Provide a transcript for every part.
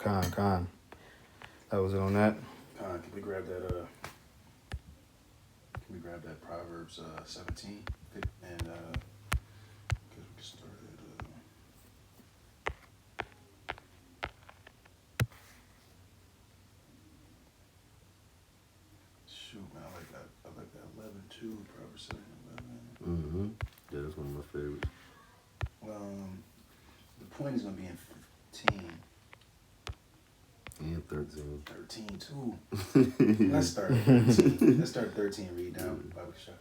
Con. That was it on that. Can we grab that? Can we grab that Proverbs 17 and because we can start at. Shoot, man, I like that 11 too. Proverbs 7:11. Yeah, that's one of my favorites. The point is gonna be in 15. And 13. 13 too. Let's start at 13. Let's start at 13. Read down. Bible shot.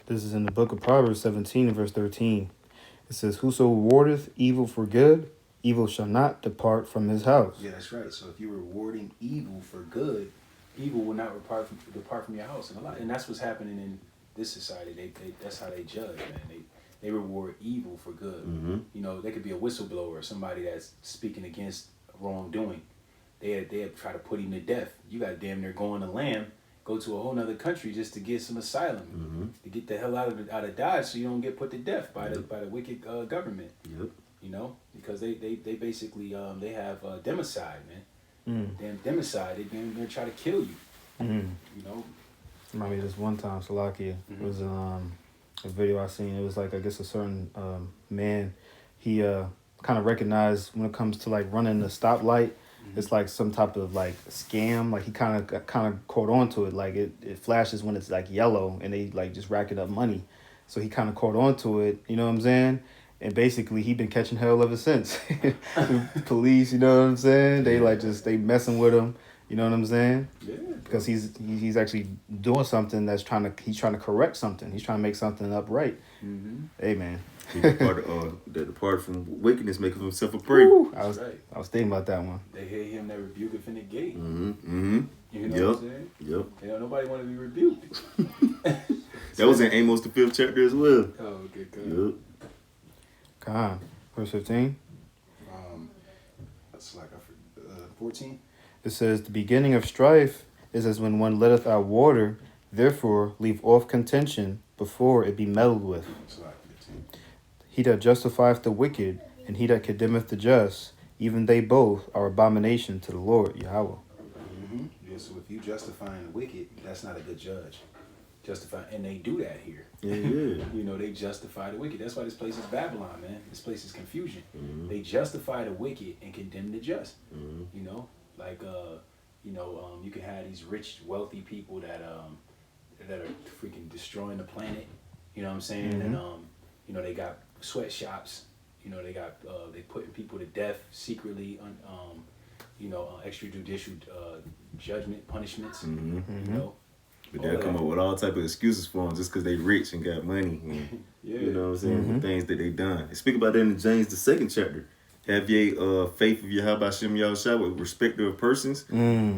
This is in the book of Proverbs 17 and verse 13. It says, "Whoso rewardeth evil for good, evil shall not depart from his house." Yeah, that's right. So if you're rewarding evil for good, evil will not depart from your house. And that's what's happening in this society. They that's how they judge, man. They reward evil for good. Mm-hmm. You know, they could be a whistleblower, somebody that's speaking against wrongdoing. They try to put him to death. You got damn near going to land, go to a whole nother country just to get some asylum, to get the hell out of Dodge, so you don't get put to death by the wicked government. Yep. You know, because they basically they have democide, man. Damn democide. They're trying to kill you. You know. Remind me of this one time, Salakia, it was a video I seen. It was like, I guess, a certain man. He kind of recognized when it comes to like running the stoplight. It's like some type of like scam. Like he kind of caught on to it. Like it flashes when it's like yellow, and they like just racking up money. So he kind of caught on to it. You know what I'm saying? And basically he been catching hell ever since. Police, you know what I'm saying? They like they messing with him. You know what I'm saying? Yeah. Because he's actually doing something he's trying to correct something. He's trying to make something upright. Hey, man. That depart from wickedness, making himself a prey. I was thinking about that one. They hear him that rebuke it from the gate. You know what I'm saying? Yep. You know, nobody want to be rebuked. That was in Amos the 5th chapter as well. Oh, okay, good. Yep. God. Verse 15. That's like 14. It says, "The beginning of strife is as when one letteth out water. Therefore, leave off contention before it be meddled with. It's like 15. He that justifieth the wicked, and he that condemneth the just, even they both are abomination to the Lord, Yahweh." Yeah, so if you justifying the wicked, that's not a good judge. And they do that here. Yeah. You know, they justify the wicked. That's why this place is Babylon, man. This place is confusion. They justify the wicked and condemn the just. You know, like you can have these rich, wealthy people that are freaking destroying the planet. You know what I'm saying? And you know, they got sweatshops. You know, they putting people to death secretly on extrajudicial judgment punishments. You know. But they'll come up with all type of excuses for them just because they rich and got money. And, you know what I'm saying? The things that they done. They speak about that in James the 2nd chapter. Have ye faith of Yahweh Shem Yahushua with respect of persons.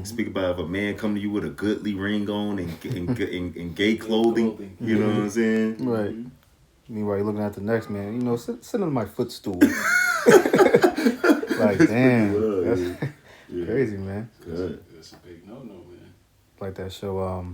Speak about if a man come to you with a goodly ring on and gay clothing. You know what I'm saying? Right. Meanwhile, you're looking at the next man. You know, sit on my footstool. Like, damn. That's crazy, man. That's a big no-no, man. Like that show,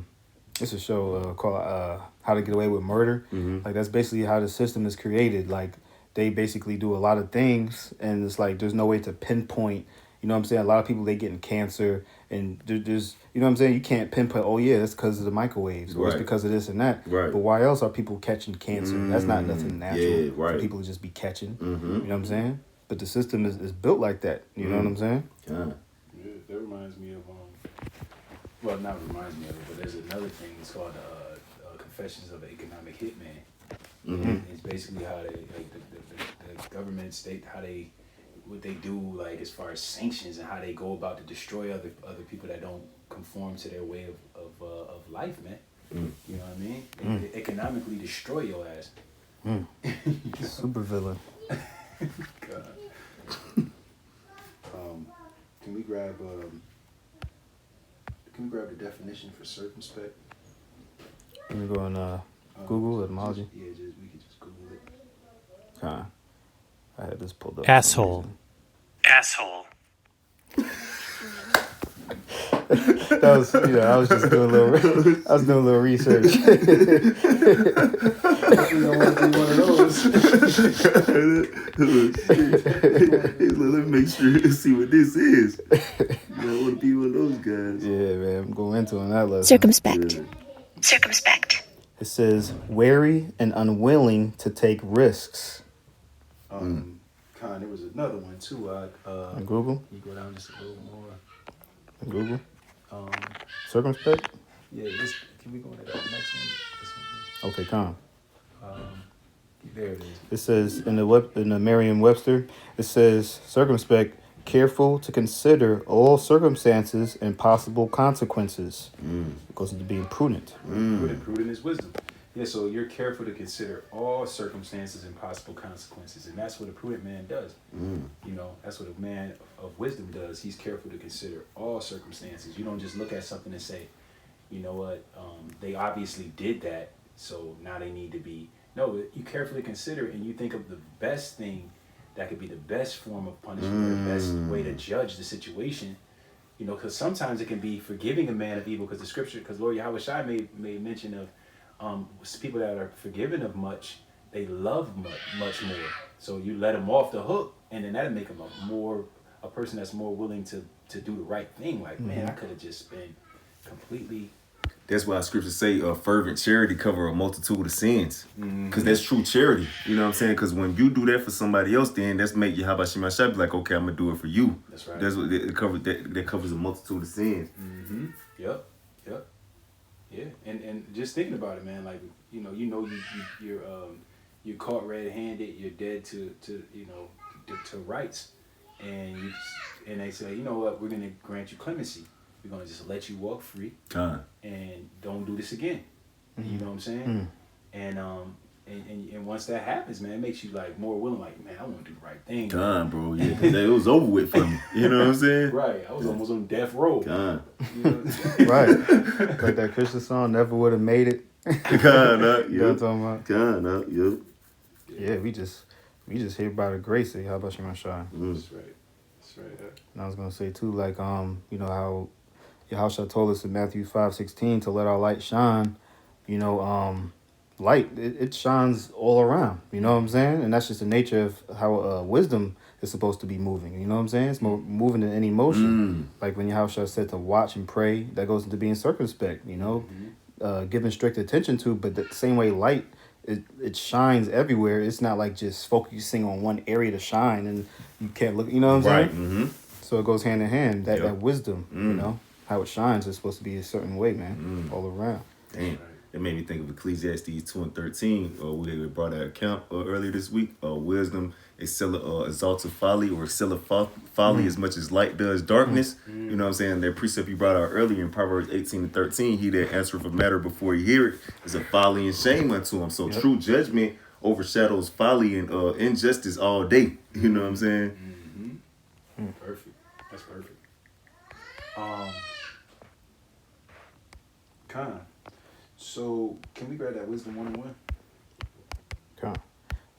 it's a show called How to Get Away with Murder. Like, that's basically how the system is created. Like, they basically do a lot of things, and it's like there's no way to pinpoint. You know what I'm saying? A lot of people, they getting cancer, and there's, you know what I'm saying? You can't pinpoint, oh yeah, that's because of the microwaves, or it's because of this and that. Right. But why else are people catching cancer? That's not nothing natural. Yeah, right. For people to just be catching. You know what I'm saying? But the system is built like that. You know what I'm saying? Yeah, that reminds me of well, not reminds me of it, but there's another thing. It's called Confessions of an Economic Hitman. It's basically how they, like the government state, what they do, like as far as sanctions and how they go about to destroy other people that don't conform to their way of life, man. You know what I mean? They economically destroy your ass. Super villain. God. Can we grab the definition for circumspect? Can we go on Google etymology? We could just Google it. I had this pulled up. Asshole. That was, I was just doing a little research. You don't want to be one of those. Let me make make sure to see what this is. I want to be one of those guys. Yeah, man. I'm going into on that lesson. Circumspect. Yeah. Circumspect. It says, wary and unwilling to take risks. There was another one too. On Google? You go down just a little more. On Google? Circumspect? Yeah, can we go to that next one? This one. Okay, calm. There it is. It says in the Merriam-Webster, it says circumspect, careful to consider all circumstances and possible consequences. It goes into being prudent. Prudent is wisdom. Yeah, so you're careful to consider all circumstances and possible consequences, and that's what a prudent man does. You know, that's what a man of wisdom does. He's careful to consider all circumstances. You don't just look at something and say, you know what, they obviously did that, so now they need to be. No, you carefully consider it and you think of the best thing that could be the best form of punishment, or the best way to judge the situation. You know, because sometimes it can be forgiving a man of evil, because the scripture, because Lord Yahweh Shai made mention of people that are forgiven of much, they love much more. So you let them off the hook, and then that'll make them a person that's more willing to do the right thing. Like, man, I could have just been completely. That's why scriptures say fervent charity cover a multitude of sins. Because that's true charity. You know what I'm saying? Because when you do that for somebody else, then that's make you, how about Shema Shai be like, okay, I'm going to do it for you. That's right. That's what it covers. That covers a multitude of sins. Yep. Yeah. And just thinking about it, man, like, you're caught red-handed, you're dead to rights. And they say, you know what, we're going to grant you clemency. We're going to just let you walk free and don't do this again. You know what I'm saying? And once that happens, man, it makes you like more willing, like, man, I want to do the right thing. Bro, yeah, because it was over with for me. You know what I'm saying? Right. I was almost on death row. God. You know what I'm saying? Right. Like that Christian song, Never Would Have Made It. God, You know what I'm talking about? God, yep. Yeah, we just here by the grace. How about Shema Shai? That's right. And I was gonna say too, like you know how Yahushua told us in Matthew 5:16 to let our light shine. You know, light it shines all around. You know what I'm saying? And that's just the nature of how wisdom is supposed to be moving. You know what I'm saying? It's moving in any motion. Like when Yahushua said to watch and pray, that goes into being circumspect. You know, giving strict attention to. But the same way light. It shines everywhere. It's not like just focusing on one area to shine and you can't look. You know what I'm saying? So it goes hand in hand. That wisdom, you know, how it shines is supposed to be a certain way, man, all around. Damn. It made me think of Ecclesiastes 2:13. We brought that account earlier this week. Wisdom exalts folly, or excelleth folly as much as light does darkness. You know what I'm saying? That precept you brought out earlier in Proverbs 18:13. He that answereth a matter before he hear it is a folly and shame unto him. So true judgment overshadows folly and injustice all day. You know what I'm saying? Perfect. That's perfect. So can we grab that wisdom 101? Okay.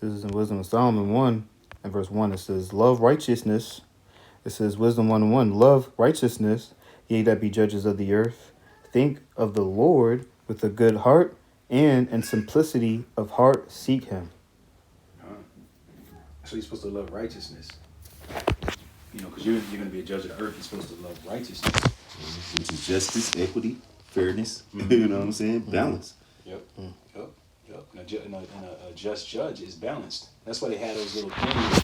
This is in Wisdom of Solomon 1 and verse 1. It says, love righteousness. It says, Wisdom 101, love righteousness, ye that be judges of the earth. Think of the Lord with a good heart, and in simplicity of heart seek him. So you're supposed to love righteousness. You know, because you're going to be a judge of the earth. You're supposed to love righteousness. Which is justice, equity, fairness. You know what I'm saying? Balance. Yep. And a just judge is balanced. That's why they had those little things.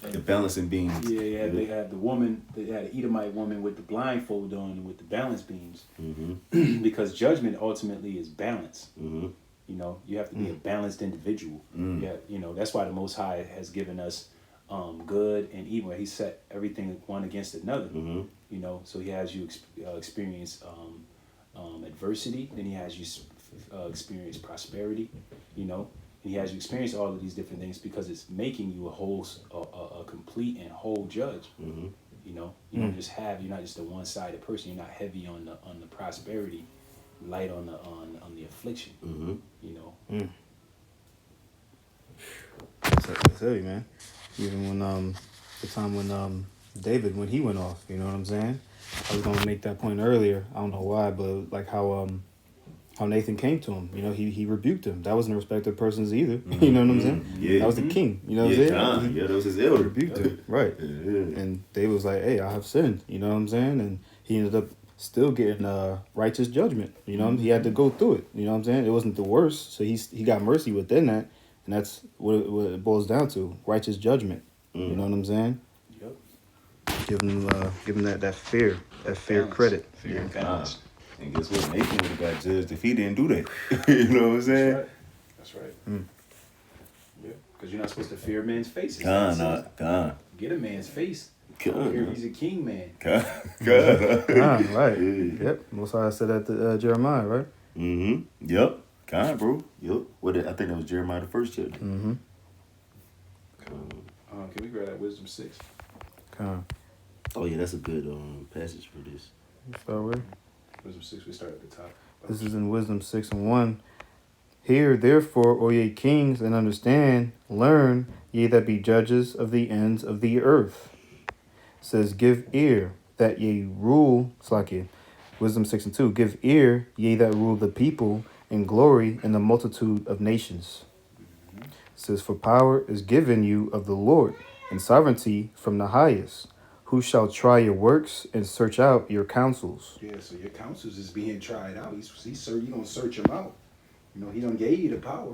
The balancing beams. Yeah, they had the woman. They had an Edomite woman with the blindfold on and with the balance beams. Because judgment ultimately is balance. You know, you have to be a balanced individual. Yeah, you know, that's why the Most High has given us good and evil. He set everything one against another. You know, so he has you experience adversity, then he has you experience prosperity. You know, and he has you experience all of these different things because it's making you a complete and whole judge. You know, you don't just you're not just a one-sided person. You're not heavy on the prosperity, light on the affliction. You know. That's heavy, man. Even when the time when David, when he went off, you know what I'm saying? I was gonna make that point earlier. I don't know why, but like how how Nathan came to him. You know, he rebuked him. That wasn't a respected persons either. You know what I'm saying? Yeah. That was the king. You know what I'm saying? Yeah, that was his elder. Rebuked him. Right. Yeah. And David was like, hey, I have sinned. You know what I'm saying? And he ended up still getting righteous judgment. You know, he had to go through it. You know what I'm saying? It wasn't the worst. So he got mercy within that. And that's what it boils down to. Righteous judgment. You know what I'm saying? Yep. Give him that fear. That fair credit. Fear and balance. And guess what? Nathan would have got judged if he didn't do that. You know what I'm saying? That's right. Yeah, because you're not supposed to fear men's faces. God. Get a man's face. God. He's a king man. God. Right. Yeah. Yep. Most High said that to Jeremiah, right? Yep. God, bro. Yep. I think that was Jeremiah the first chapter. Mm-hmm. Can we grab that Wisdom 6? Oh yeah, that's a good passage for this. Start with. Wisdom 6, we start at the top. This is in Wisdom 6:1. Hear therefore, O ye kings, and understand, learn, ye that be judges of the ends of the earth. It says, give ear, that ye rule, Slakia. Wisdom 6:2. Give ear, ye that rule the people, and glory in the multitude of nations. It says, for power is given you of the Lord, and sovereignty from the highest. Who shall try your works and search out your counsels? Yeah, so your counsels is being tried out. You don't search them out. You know, he done gave you the power.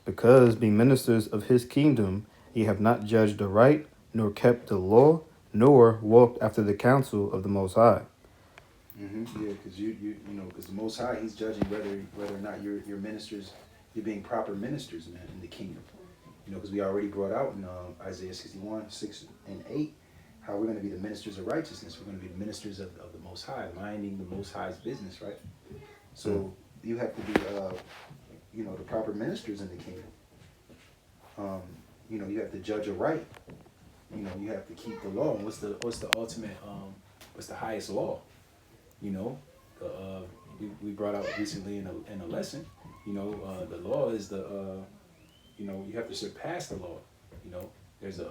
Because being ministers of his kingdom, ye have not judged aright, nor kept the law, nor walked after the counsel of the Most High. Yeah, because you know, because the Most High, he's judging whether or not your ministers, you're being proper ministers, man, in the kingdom. You know, because we already brought out in Isaiah 61, 6 and 8, how we're going to be the ministers of righteousness. We're going to be the ministers of the Most High, minding the Most High's business, right? So you have to be, you know, the proper ministers in the kingdom. You know, you have to judge aright. You know, you have to keep the law. And what's the ultimate? What's the highest law? You know, we brought out recently in a lesson. You know, the law is you know, you have to surpass the law. You know, there's the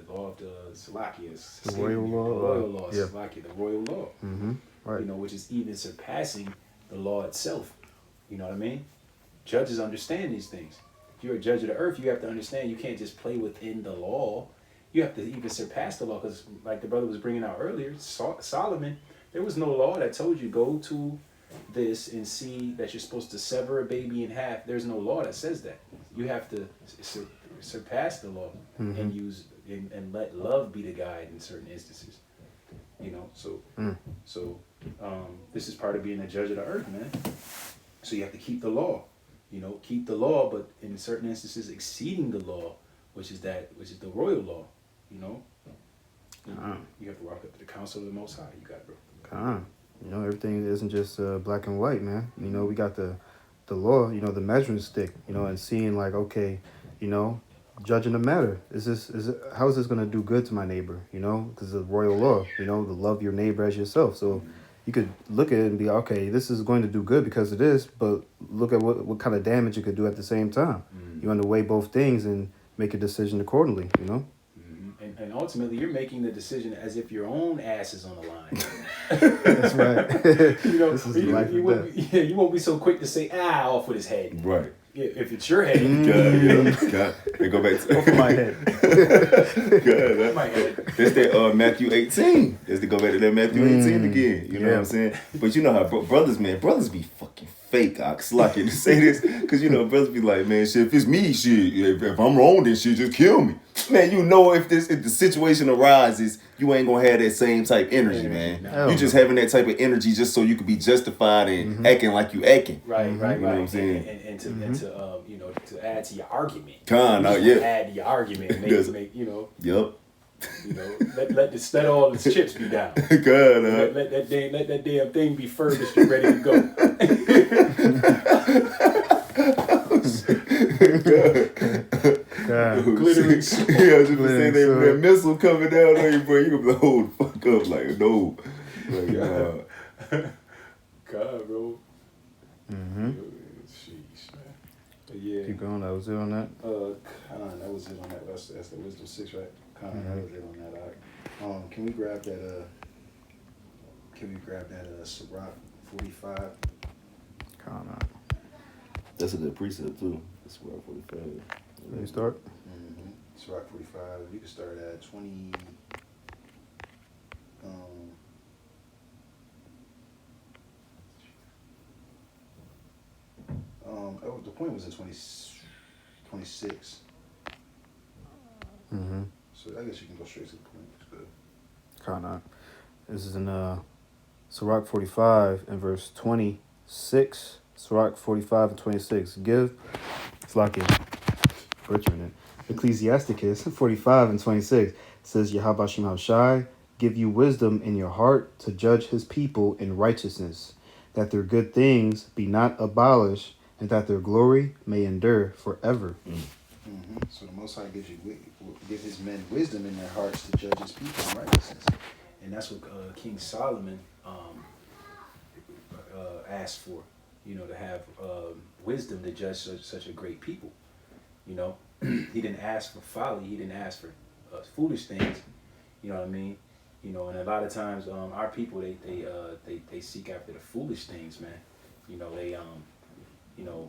law of the Salakia. The royal law. The royal law, yeah. Salakia, the royal law. Right. You know, which is even surpassing the law itself. You know what I mean? Judges understand these things. If you're a judge of the earth, you have to understand you can't just play within the law. You have to even surpass the law, because like the brother was bringing out earlier, Solomon, there was no law that told you go to this and see that you're supposed to sever a baby in half. There's no law that says that. You have to surpass the law and use and let love be the guide in certain instances. You know, so this is part of being a judge of the earth, man. So you have to keep the law. You know, keep the law, but in certain instances exceeding the law, which is the royal law. You know, you have to walk up to the counsel of the Most High. You got it, bro. You know, everything isn't just black and white, man. You know, we got the law, you know, the measuring stick, you know, and seeing like, okay, you know, judging the matter. How is this going to do good to my neighbor? You know, because the royal law, you know, to love your neighbor as yourself. So you could look at it and be, okay, this is going to do good because it is, but look at what kind of damage it could do at the same time. You want to weigh both things and make a decision accordingly, you know? And ultimately, you're making the decision as if your own ass is on the line. That's right. You know, this is life you won't be so quick to say, off with his head. Right. If it's your head. God. They go back to over my head. That's that Matthew 18. That's to go back to that Matthew 18 again. You know what I'm saying? But you know how brothers be fucking fake. Slucky to say this, because you know brothers be like, man, shit, if it's me, shit, if I'm wrong, then shit, just kill me. Man, you know if the situation arises, you ain't gonna have that same type energy, man. No. You just having that type of energy just so you could be justified and acting like you acting. Right. You know what I'm saying? And to you know, to add to your argument. Add to your argument and make you know. Yep. You know, let all the chips be down. Let that damn thing be furnished and ready to go. Glittering sword. Yeah, I was just saying that missile coming down on you, bro. You gonna be like, hold the fuck up, like no. God, bro. Sheesh, man. But yeah. Keep going. That was it on that. That was it on that. That's the Wisdom 6, right? That was it on that. Can we grab that? Can we grab that Sirach 45? Come on. That's a good precept too. That's where 45. Let me start. Mm-hmm. Sirach 45. You can start at 20. The point was in 26. Mm-hmm. So I guess you can go straight to the point. It's good. Kana. This is in Sirach 45 and verse 26. Sirach 45 and 26. Give. It's like it. Butchering it. Ecclesiasticus 45 and 26 says, Yahabashim Hashai, give you wisdom in your heart to judge his people in righteousness, that their good things be not abolished, and that their glory may endure forever. Mm-hmm. So the Most High give his men wisdom in their hearts to judge his people in righteousness. And that's what King Solomon asked for, to have wisdom to judge such a great people. He didn't ask for folly. He didn't ask for foolish things. You know what I mean? And a lot of times our people, they seek after the foolish things, man.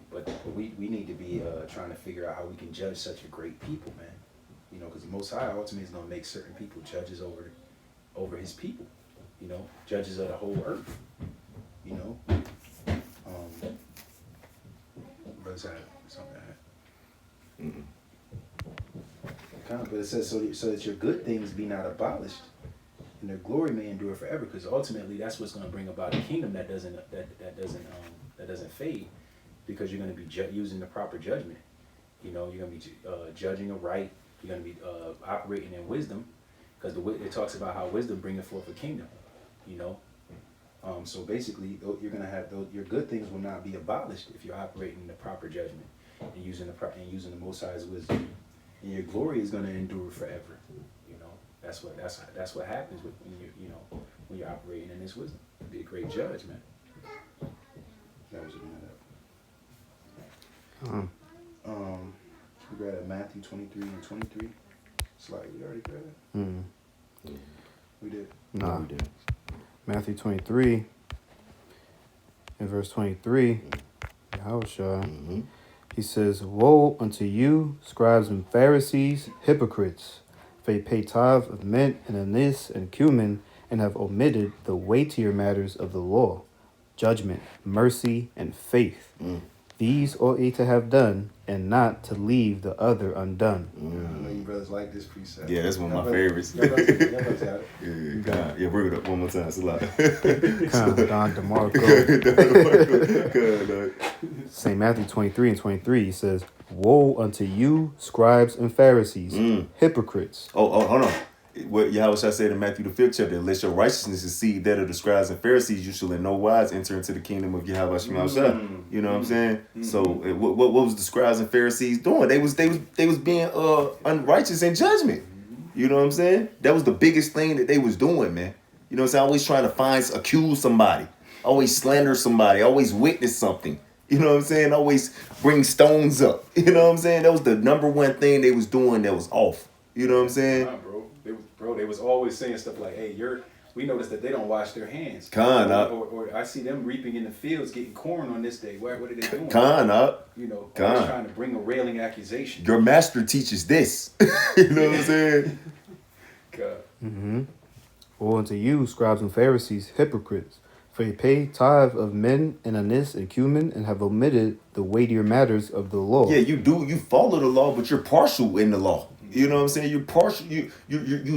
But we need to be trying to figure out how we can judge such a great people, man. Because the Most High ultimately is going to make certain people judges over his people. Judges of the whole earth. What's that? Something like that. Mm-hmm. But it says so that your good things be not abolished, and their glory may endure forever. Because ultimately, that's what's going to bring about a kingdom that doesn't fade. Because you're going to be using the proper judgment. You're going to be judging aright. You're going to be operating in wisdom, because it talks about how wisdom bringeth forth a kingdom. So basically, you're going to have your good things will not be abolished if you're operating in the proper judgment and using the Most High's wisdom, and your glory is going to endure forever. That's what happens when you're operating in this wisdom. You'll be a great judge, man. That was a minute. We read at Matthew 23 and 23. Slightly, we already read it. We did. Nah, we did. Matthew 23 and verse 23. Yahushua. He says, Woe unto you, scribes and Pharisees, hypocrites, for ye pay tithe of mint and anise and cumin, and have omitted the weightier matters of the law, judgment, mercy, and faith. These ought ye to have done, and not to leave the other undone. I know you brothers like this precept. Yeah, that's one of my favorites. Yeah, bring it up one more time. It's a lot. Don DeMarco. St. Matthew 23 and 23, he says, Woe unto you, scribes and Pharisees, hypocrites. Oh, hold on. What Yahushua said in Matthew the 5th chapter, unless your righteousness exceed that of the scribes and Pharisees, you shall in no wise enter into the kingdom of Yahweh Shemashah. You know what I'm saying? So what was the scribes and Pharisees doing? They was being unrighteous in judgment. You know what I'm saying? That was the biggest thing that they was doing, man. You know what I'm saying? Always trying to accuse somebody, always slander somebody, always witness something. You know what I'm saying? Always bring stones up. You know what I'm saying? That was the number one thing they was doing that was off. You know what I'm saying? Nah, they was always saying stuff like, "Hey, we noticed that they don't wash their hands." Or I see them reaping in the fields, getting corn on this day. What are they doing? Always trying to bring a railing accusation. Your master teaches this. You know what I'm saying? God. Woe unto you, scribes and Pharisees, hypocrites, for ye pay tithe of mint and anise and cumin, and have omitted the weightier matters of the law. Yeah, you follow the law, but you're partial in the law. You know what I'm saying? You're partial. You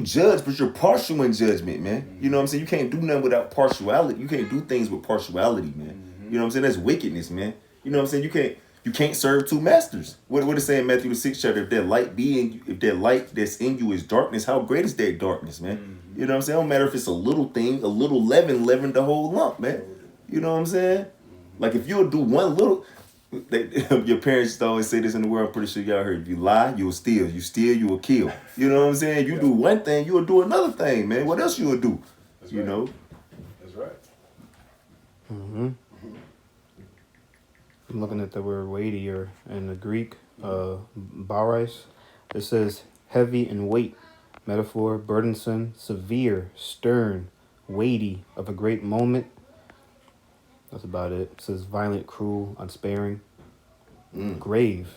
judge, but you're partial in judgment, man. You know what I'm saying? You can't do nothing without partiality. You can't do things with partiality, man. You know what I'm saying? That's wickedness, man. You know what I'm saying? You can't serve two masters. What it say in Matthew the 6th chapter? If that light if that light that's in you is darkness, how great is that darkness, man? You know what I'm saying? It don't matter if it's a little thing, a little leaven the whole lump, man. You know what I'm saying? Like if you'll do one little. Your parents used to always say this in the world. I'm pretty sure y'all heard. If you lie, you'll steal. You steal, you will kill. You know what I'm saying? You do one thing, you will do another thing, man. What else you will do? That's you right. know? That's right. I'm looking at the word weightier in the Greek, baris. It says heavy in weight, metaphor, burdensome, severe, stern, weighty, of a great moment. That's about it. It says violent, cruel, unsparing. Grave.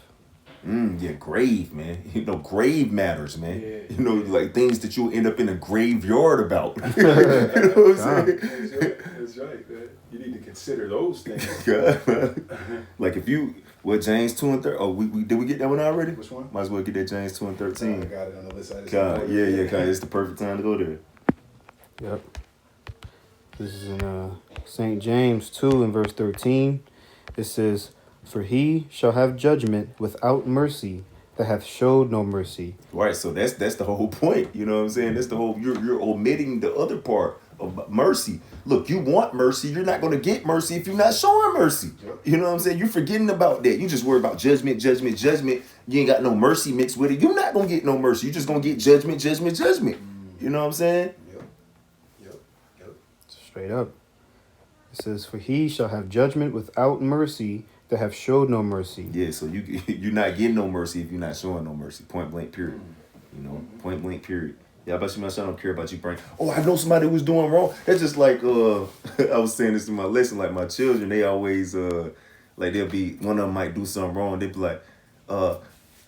Yeah, grave, man. Grave matters, man. Yeah, like things that you'll end up in a graveyard about. You know what I'm saying? That's right, man. You need to consider those things. Like if you, James 2 and 13. Oh, did we get that one already? Which one? Might as well get that James 2 and 13. I got it on the list. It's the perfect time to go there. Yep. This is in St. James 2 and verse 13. It says, "For he shall have judgment without mercy that hath showed no mercy." Right, so that's the whole point. You know what I'm saying? That's the whole, you're omitting the other part of mercy. Look, you want mercy, you're not going to get mercy if you're not showing mercy. Yep. You know what I'm saying? You're forgetting about that. You just worry about judgment. You ain't got no mercy mixed with it. You're not going to get no mercy. You're just going to get judgment. You know what I'm saying? Yep. Straight up. It says, "For he shall have judgment without mercy that have showed no mercy." Yeah, so you're not getting no mercy if you're not showing no mercy. Point blank, period. Point blank, period. Yeah, I bet you I don't care about you praying. Oh, I know somebody was doing wrong. That's just like I was saying this in my lesson. Like my children, they always like they'll be, one of them might do something wrong. They'll be like,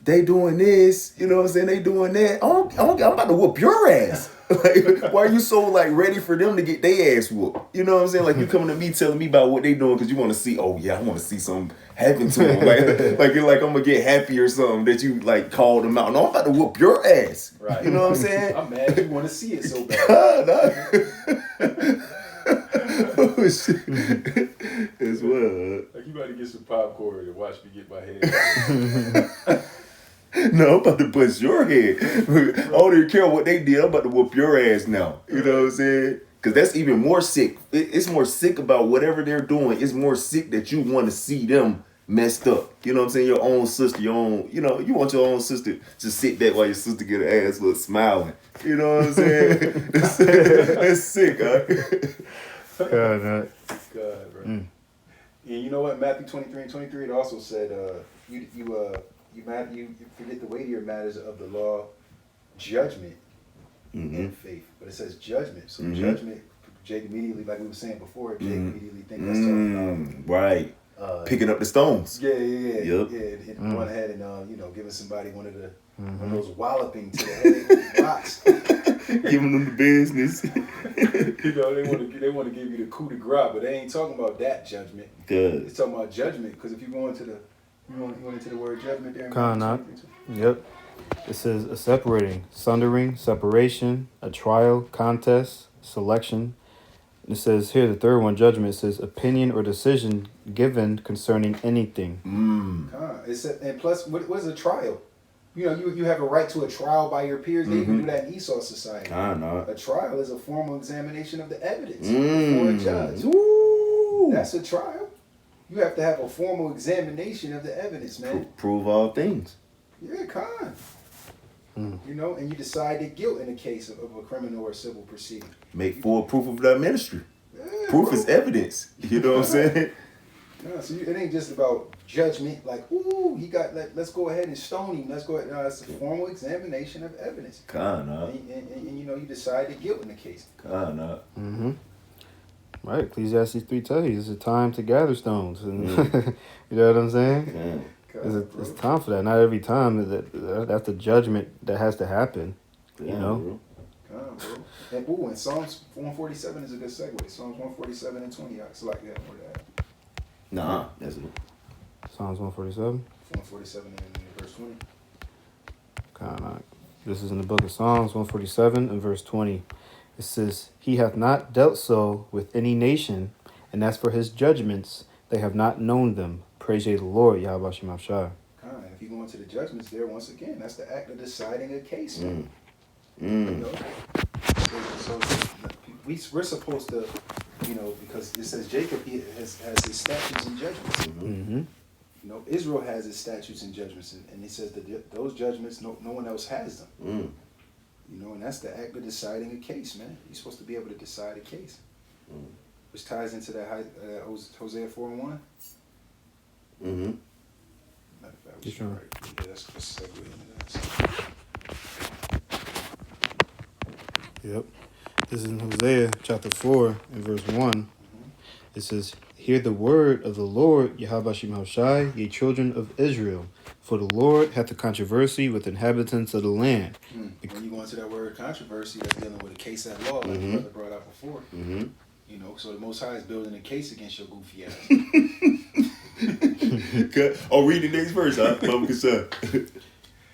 they doing this, you know what I'm saying? They doing that. I'm about to whoop your ass. Like, why are you so like ready for them to get their ass whooped? You know what I'm saying? Like you coming to me telling me about what they doing because you want to see. Oh yeah, I want to see something happen to them. Like you're like, I'm gonna get happy or something that you like called them out. No, I'm about to whoop your ass. Right. You know what I'm saying? I'm mad you want to see it so bad. Oh shit. As well. Like you about to get some popcorn and watch me get my head. No, I'm about to bust your head. I don't even care what they did. I'm about to whoop your ass now. You know what I'm saying? Because that's even more sick. It's more sick about whatever they're doing. It's more sick that you want to see them messed up. You know what I'm saying? Your own sister, you want your own sister to sit back while your sister get her ass whooped smiling. You know what I'm saying? That's sick, huh? God, bro. And you know what? Matthew 23 and 23, it also said, you forget the weightier matters of the law, judgment, and faith. But it says judgment. So judgment, Jake immediately, like we were saying before, Jake immediately think that's talking about right. Picking up the stones. Yeah. Yep. Hitting one head and giving somebody one of those walloping to the head rocks. Giving them the business. They want to give you the coup de grace, but they ain't talking about that judgment. Good. It's talking about judgment, because if you go into the you went into the word judgment there. Not. Yep. It says a separating, sundering, separation, a trial, contest, selection. It says here, the third one, judgment, it says opinion or decision given concerning anything. And plus, what is a trial? You have a right to a trial by your peers. They even do that in Esau society. A trial is a formal examination of the evidence before a judge. Ooh. That's a trial. You have to have a formal examination of the evidence, man. Prove all things. Yeah, and you decide the guilt in a case of a criminal or civil proceeding. Make full proof of that ministry. Yeah, proof is evidence. You know what I'm saying? No, so it ain't just about judgment, like, ooh, let's go ahead and stone him. Let's go ahead. No, it's a formal examination of evidence. And you decide the guilt in the case. Right, Ecclesiastes 3 tells you it's a time to gather stones. And you know what I'm saying? It's time for that. Not every time that's the judgment that has to happen. Bro. And Psalms 147 is a good segue. Psalms 147 and 20. I select that for that. Nah, that's it. Psalms 147? 147 and verse 20. This is in the book of Psalms 147 and verse 20. It says, "He hath not dealt so with any nation, and as for his judgments, they have not known them. Praise ye the Lord, Yahweh Shem Shah." If you go into the judgments there, once again, that's the act of deciding a case. So we're supposed to, because it says Jacob has his statutes and judgments. Israel has his statutes and judgments, and he says that those judgments, no one else has them. And that's the act of deciding a case, man. You're supposed to be able to decide a case. Which ties into that Hosea 4 and 1. Matter of fact, Sure. Right. Yeah, that's just segue into that. Yep. This is in Hosea chapter 4 and verse 1. It says, "Hear the word of the Lord, Yahabashim Hoshai, ye children of Israel. For the Lord hath a controversy with inhabitants of the land." When you go into that word controversy, that's dealing with a case at law, like the brother brought out before. You know, so the Most High is building a case against your goofy ass. Read the next verse, huh?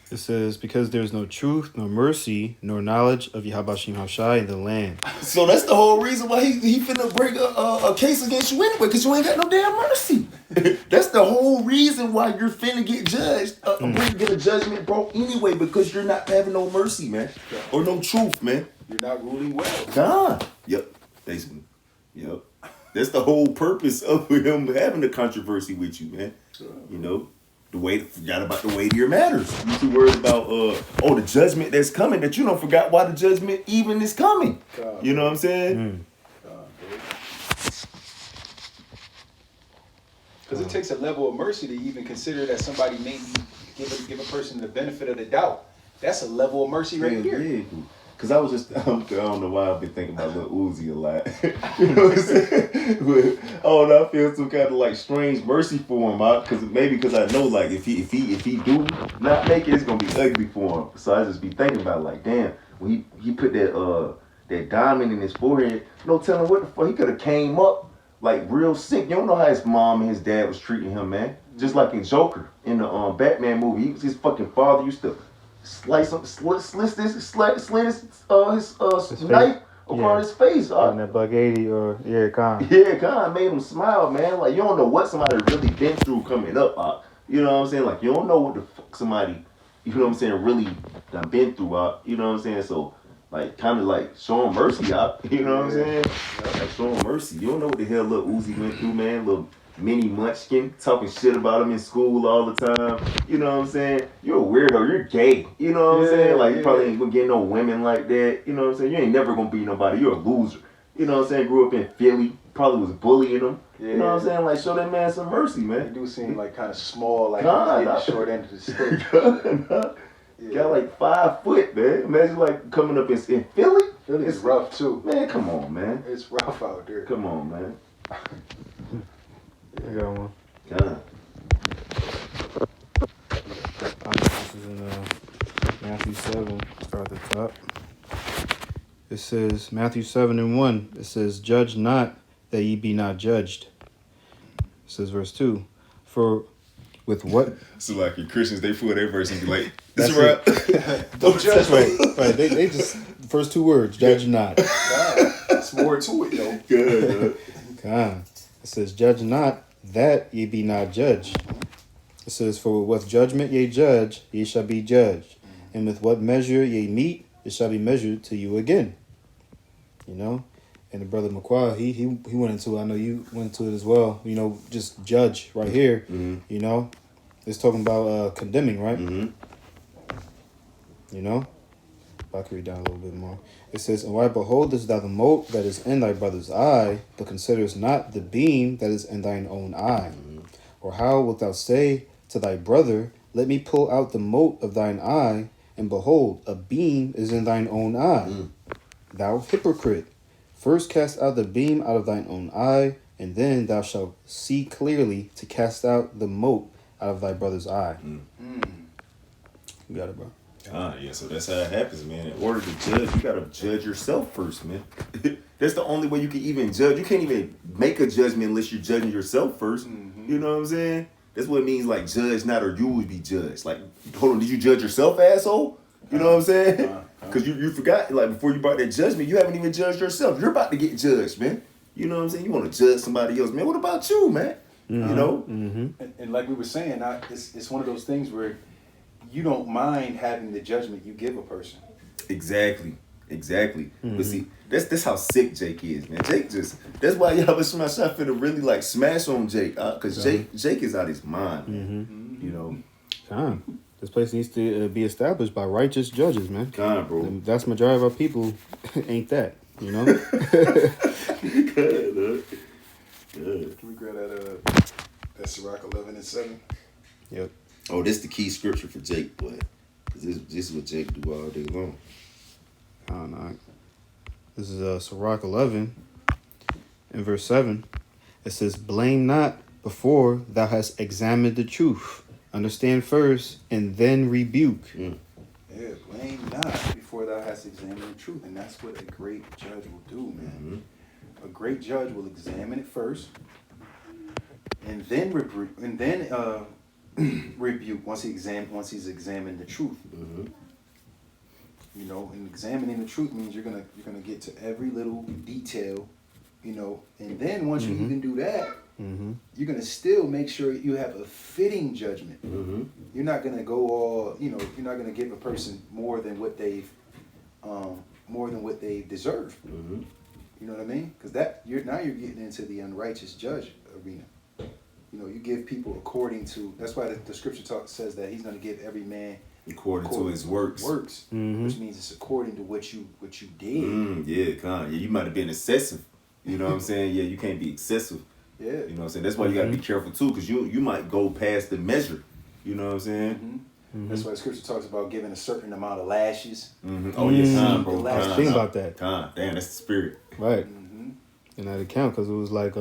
It says, "Because there is no truth, nor mercy, nor knowledge of Yahabashim Hoshai in the land." So that's the whole reason why he finna bring a case against you anyway, because you ain't got no damn mercy. That's the whole reason why you're finna get judged, get a judgment brought anyway, because you're not having no mercy, man, or no truth, man. You're not ruling well. God. Yep. Basically. Yep. That's the whole purpose of him having a controversy with you, man. You know, forgot about the weightier matters. You too worried about the judgment that's coming, that you don't forgot why the judgment even is coming. God, you know what I'm saying? Because it takes a level of mercy to even consider that somebody may give a person the benefit of the doubt. That's a level of mercy right here. Yeah. Because I was just, I don't know why I've been thinking about Lil Uzi a lot. You know what I'm saying? But, I feel some kind of like strange mercy for him. Because I know like if he do not make it, it's going to be ugly for him. So I just be thinking about like, damn, when he put that diamond in his forehead, no telling what the fuck, he could have came up like real sick. You don't know how his mom and his dad was treating him, man. Just like in Joker, in the Batman movie, his fucking father used to slit his knife across his face. And that Bug 80 or Khan. Yeah, Khan made him smile, man. Like you don't know what somebody really been through coming up. You know what I'm saying? Like you don't know what the fuck somebody, you know what I'm saying, really done been through. You know what I'm saying? So like kind of like showing mercy. You know what I'm saying? Like showing mercy. You don't know what the hell Lil Uzi went through, man. Little Mini Munchkin talking shit about him in school all the time. You know what I'm saying? You're a weirdo. You're gay. You know what I'm saying? Like you probably ain't gonna get no women like that. You know what I'm saying? You ain't never gonna be nobody. You're a loser. You know what I'm saying? Grew up in Philly. Probably was bullying them. You know what I'm saying? Like show that man some mercy, man. You do seem like kind of small, like he's getting the short end of the stick. Got like 5 foot, man. Imagine like coming up in Philly. It's rough too. Man, come on, man. It's rough out there. Come on, man. I got one. God. This is in Matthew 7. Start at the top. It says, Matthew 7 and 1. It says, "Judge not that ye be not judged." It says verse 2. "For with what..." So like your Christians, they pull their verse and be like, "This is right." Don't judge. Right. They just first 2 words. Judge not. It's more to it, though. Good. God. It says, "Judge not that ye be not judged." It says, "For with what judgment ye judge, ye shall be judged. And with what measure ye meet, it shall be measured to you again." You know? And the brother McQuarrie, he went into it. I know you went into it as well. You know, just judge right here. You know? It's talking about condemning, right? You know? I can read down a little bit more. It says, "And why beholdest thou the mote that is in thy brother's eye, but considerest not the beam that is in thine own eye? Or how wilt thou say to thy brother, Let me pull out the mote of thine eye, and behold, a beam is in thine own eye? Thou hypocrite, first cast out the beam out of thine own eye, and then thou shalt see clearly to cast out the mote out of thy brother's eye." You got it, bro. Yeah, so that's how it happens, man. In order to judge, you gotta judge yourself first, man. That's the only way you can even judge. You can't even make a judgment unless you're judging yourself first. You know what I'm saying? That's what it means, like, judge not or you will be judged. Like, hold on, did you judge yourself, asshole? You know what I'm saying? Because you forgot, like, before you brought that judgment, you haven't even judged yourself. You're about to get judged, man. You know what I'm saying? You want to judge somebody else, man. What about you, man? You know? And like we were saying, it's one of those things where you don't mind having the judgment you give a person. Exactly. But see, that's how sick Jake is, man. That's why y'all was my shot finna really like smash on Jake, cause Jake is out his mind, man. You know. This place needs to be established by righteous judges, man. Bro. The vast majority of our people ain't that, you know. Good. Can we grab that Sirach 11 and 7? Yep. Oh, this is the key scripture for Jake, boy. This is what Jake do all day long. I don't know. This is Sirach 11 in verse 7. It says, blame not before thou hast examined the truth. Understand first and then rebuke. Yeah, blame not before thou hast examined the truth. And that's what a great judge will do, man. A great judge will examine it first and then rebuke once he's examined the truth. You know, and examining the truth means you're gonna get to every little detail, you know, and then once you even do that, you're gonna still make sure you have a fitting judgment. You're not gonna go all, you know, you're not gonna give a person more than what they deserve. You know what I mean? Because you're getting into the unrighteous judge arena. You know, you give people according to. That's why the scripture says that he's gonna give every man according to his works. Which means it's according to what you did. Yeah, you might have been excessive. You know what I'm saying? Yeah, you can't be excessive. Yeah. You know what I'm saying? That's why you gotta be careful too, because you might go past the measure. You know what I'm saying? That's why the scripture talks about giving a certain amount of lashes. Oh yeah, time, bro. Think about that. Damn, that's the spirit. Right. And that account, because it was like,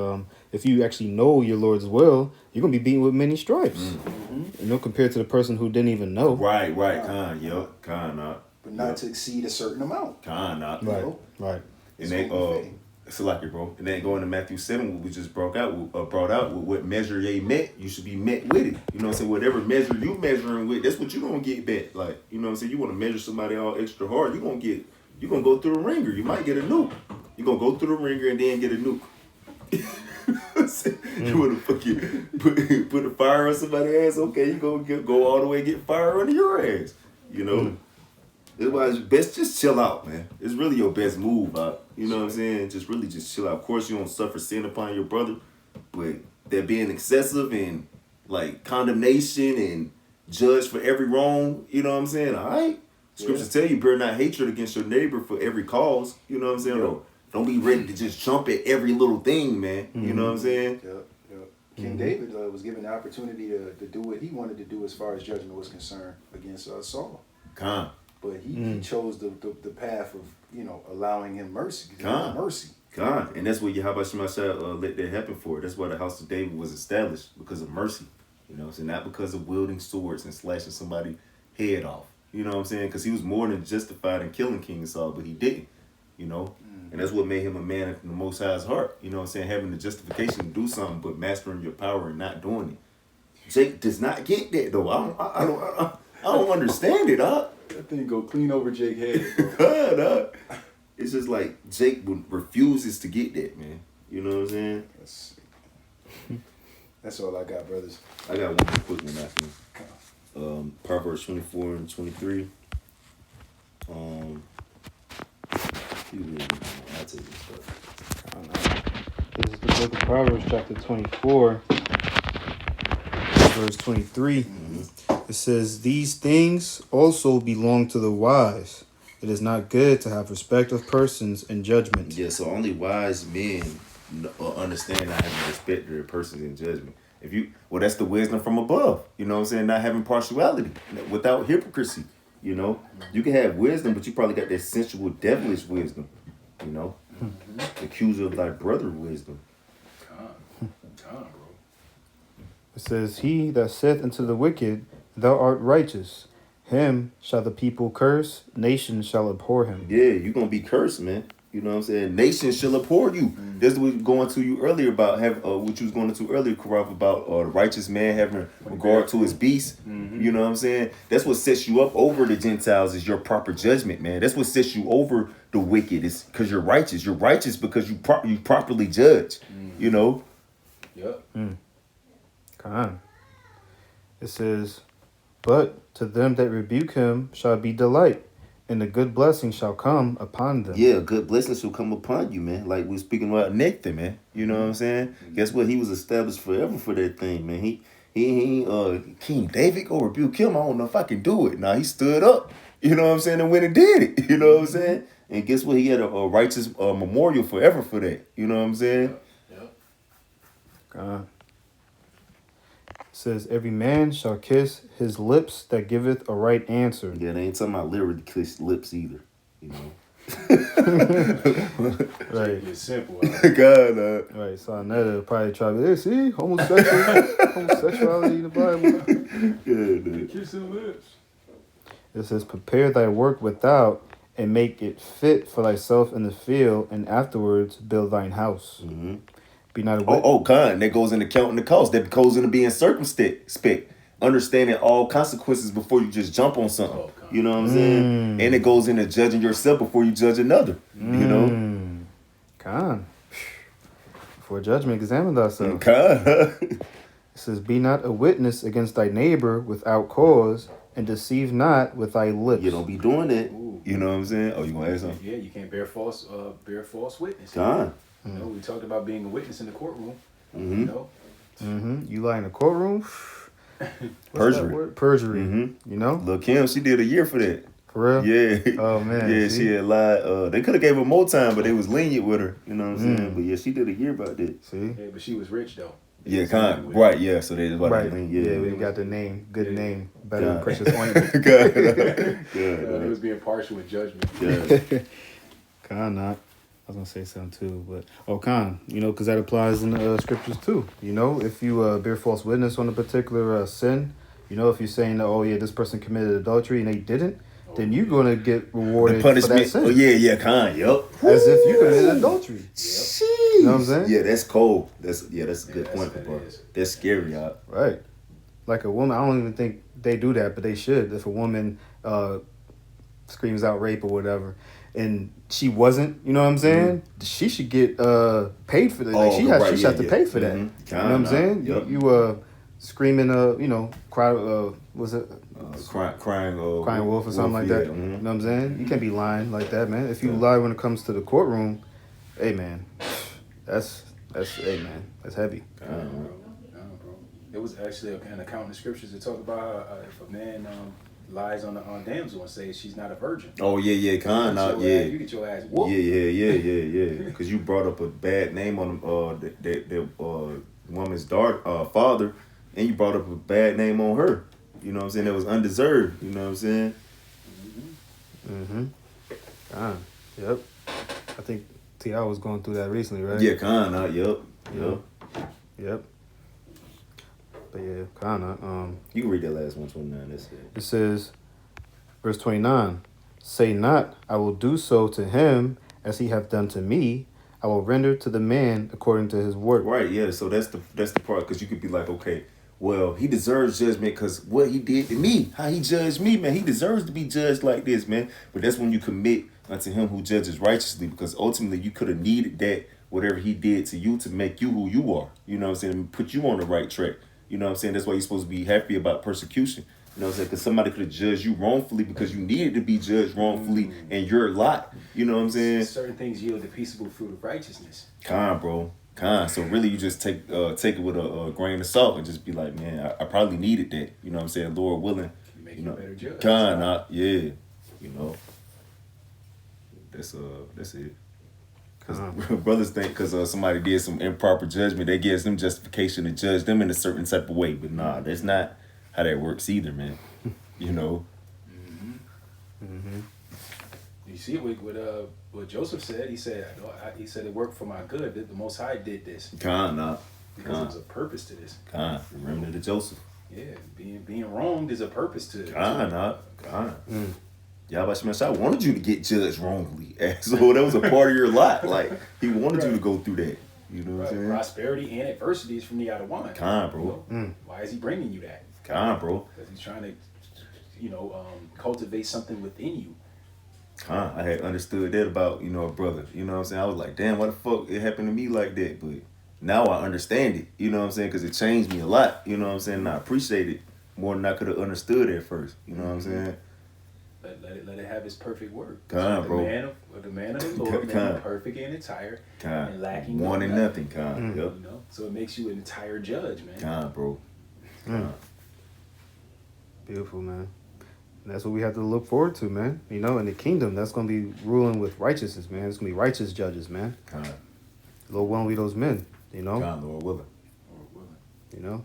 if you actually know your Lord's will, you're gonna be beaten with many stripes. You know, compared to the person who didn't even know. Right. But not to exceed a certain amount. Right. And they Salaki, bro. And then going to Matthew 7, what we just brought out with what measure ye met, you should be met with it. You know what I'm saying? Whatever measure you measuring with, that's what you're gonna get back. Like, you know what I'm saying? You want to measure somebody all extra hard, you're gonna go through a ringer. You might get a nuke. You're gonna go through the ringer and then get a nuke. You wanna fucking put a fire on somebody's ass, okay, you go all the way and get fire under your ass. You know? That's why it's best just chill out, man. It's really your best move, you know what I'm saying? Just chill out. Of course, you don't suffer sin upon your brother, but they're being excessive and like condemnation and judge for every wrong. You know what I'm saying? All right. Scriptures tell you, bear not hatred against your neighbor for every cause. You know what I'm saying? Don't be ready to just jump at every little thing, man. You know what I'm saying? King David was given the opportunity to do what he wanted to do as far as judgment was concerned against Saul. But he chose the path of, you know, allowing him mercy. Mercy. And that's what Yahweh Shemashah let that happen for. That's why the house of David was established, because of mercy. You know, so not because of wielding swords and slashing somebody's head off. You know what I'm saying? Because he was more than justified in killing King Saul, but he didn't. You know? And that's what made him a man after the Most High's heart. You know what I'm saying? Having the justification to do something, but mastering your power and not doing it. Jake does not get that, though. I don't understand it, That thing go clean over Jake's head, bro. It's just like Jake refuses to get that, man. You know what I'm saying? That's all I got, brothers. I got one more quick one after me. Proverbs 24 and 23. I'll take this stuff. This is the book of Proverbs, chapter 24, verse 23. It says, these things also belong to the wise. It is not good to have respect of persons in judgment. Yeah, so only wise men understand not having respect to their persons in judgment. That's the wisdom from above. You know what I'm saying? Not having partiality, without hypocrisy. You know, you can have wisdom, but you probably got that sensual, devilish wisdom. You know, accuser of thy brother wisdom. Bro. It says, he that saith unto the wicked, thou art righteous, him shall the people curse, nations shall abhor him. Yeah, you're going to be cursed, man. You know what I'm saying? Nations shall abhor you. This is what we were going to you earlier about, what you was going to earlier, Karaf, about the righteous man having regard to his beast. You know what I'm saying? That's what sets you up over the Gentiles, is your proper judgment, man. That's what sets you over the wicked, is because you're righteous. You're righteous because you properly judge, you know? Yep. Come on. It says, but to them that rebuke him shall be delight, and a good blessing shall come upon them. Yeah, good blessing shall come upon you, man. Like we were speaking about nectar, man. You know what I'm saying? Guess what? He was established forever for that thing, man. He King David go rebuke him. I don't know if I can do it. Now he stood up. You know what I'm saying? And went and did it. You know what I'm saying? And guess what? He had a righteous memorial forever for that. You know what I'm saying? Yep. It says, every man shall kiss his lips that giveth a right answer. Yeah, they ain't talking about literally kiss lips either. You know, Right. It's simple. God, Right. So Anetta probably try to be, hey, see, homosexuality in the Bible. Kiss and lips. It says, prepare thy work without, and make it fit for thyself in the field, and afterwards build thine house. Mm-hmm. Be not a God, that goes into counting the cost. That goes into being circumspect, understanding all consequences before you just jump on something. You know what I'm saying? And it goes into judging yourself before you judge another. You know? Con. For judgment, examine thyself. God. It says, be not a witness against thy neighbor without cause, and deceive not with thy lips. You don't be doing that. Ooh. You know what I'm saying? Oh, you gonna ask something? Yeah, you can't bear false witness. God. You know, we talked about being a witness in the courtroom. Mm-hmm. You know? You lie in the courtroom? Perjury. Perjury. Mm-hmm. You know? Lil' Kim, she did a year for that. For real? Yeah. Oh, man. Yeah, see? she had lied. They could have gave her more time, but they was lenient with her. You know what I'm saying? But yeah, she did a year about that. See? Yeah, but she was rich though. Yeah, right. Yeah, so that's why Right. they lenient. Yeah, we got the name. Good name. Better than God. precious ointment. Good. It was being partial with judgment. Yeah. Con not. I was gonna say something too, but con, you know, because that applies in the scriptures too. You know, if you bear false witness on a particular sin, you know, if you're saying that, oh yeah, this person committed adultery and they didn't, then you're gonna get rewarded for that sin. Oh yeah, con. Yup. As if you committed adultery. Jeez. You know what I'm saying? Yeah, that's cold. That's a good point, that bro. is. That's scary, y'all. Right. Like a woman, I don't even think they do that, but they should. If a woman screams out rape or whatever, and she wasn't, you know what I'm saying? She should get paid for that. Like she should have to pay for that. You know what I'm saying? Yep. You screaming, you know, cry. Was it Crying wolf or something like that? Yeah. You know what I'm saying? You can't be lying like that, man. If you lie when it comes to the courtroom, hey man, that's hey man, that's heavy. Bro. It was actually an account in the scriptures that talk about if a man lies on a damsel and says she's not a virgin. Oh yeah, con. You get your ass whooped. Yeah. Because you brought up a bad name on that woman's father, and you brought up a bad name on her. You know what I'm saying? That was undeserved. You know what I'm saying? Yep. I think T.I. was going through that recently, right? Yeah, con. Yep. But yeah, kinda. You can read that last one, 29. That's it. It says, verse 29, say not, I will do so to him as he hath done to me. I will render to the man according to his work. Right, yeah. So that's the part, because you could be like, okay, well, he deserves judgment because what he did to me, how he judged me, man. He deserves to be judged like this, man. But that's when you commit unto him who judges righteously, because ultimately you could have needed that, whatever he did to you, to make you who you are. You know what I'm saying? And put you on the right track. You know what I'm saying? That's why you're supposed to be happy about persecution. You know what I'm saying? Because somebody could have judged you wrongfully because you needed to be judged wrongfully in your lot. You know what I'm saying? Certain things yield the peaceable fruit of righteousness. Con, bro. Con. So really you just take it with a grain of salt and just be like, man, I probably needed that. You know what I'm saying? Lord willing. You make you a better judge. Con, yeah. You know. That's it. Because brothers think because somebody did some improper judgment, they gives them justification to judge them in a certain type of way. But nah, that's not how that works either, man. You know. You see it with what Joseph said. He said it worked for my good. The Most High did this. Con, nah. Because there's a purpose to this. Con, remember the Joseph. Yeah, being wronged, there's a purpose to it. Con, nah. Con. I wanted you to get judged wrongly. So that was a part of your lot. Like, he wanted you to go through that. You know what I'm saying? Prosperity and adversity is from the out of wine. Con, bro. You know? Why is he bringing you that? Con, bro. Because he's trying to, cultivate something within you. Con, I had understood that about, a brother. You know what I'm saying? I was like, damn, why the fuck it happened to me like that? But now I understand it. You know what I'm saying? Because it changed me a lot. You know what I'm saying? And I appreciate it more than I could have understood at first. You know what I'm saying? Let it have its perfect work. Con, bro. The man of the Lord, man, perfect and entire, and lacking nothing. Con, yep. So it makes you an entire judge, man. Con, bro. Beautiful, man. And that's what we have to look forward to, man. In the kingdom, that's going to be ruling with righteousness, man. It's going to be righteous judges, man. Con. Lord willing, we those men, Con, Lord willing. That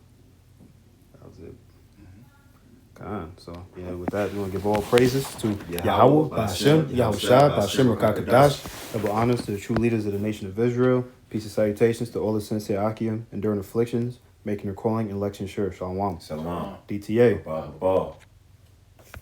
was it. So, with that, we want to give all praises to Yahweh, Ba'Shem, Yahushua, Ba'Shem, Rakakadash. Double honors to the true leaders of the nation of Israel. Peace and salutations to all the Sensei Akim, enduring afflictions, making their calling and election sure. Shalom. Shalom. DTA. Ball.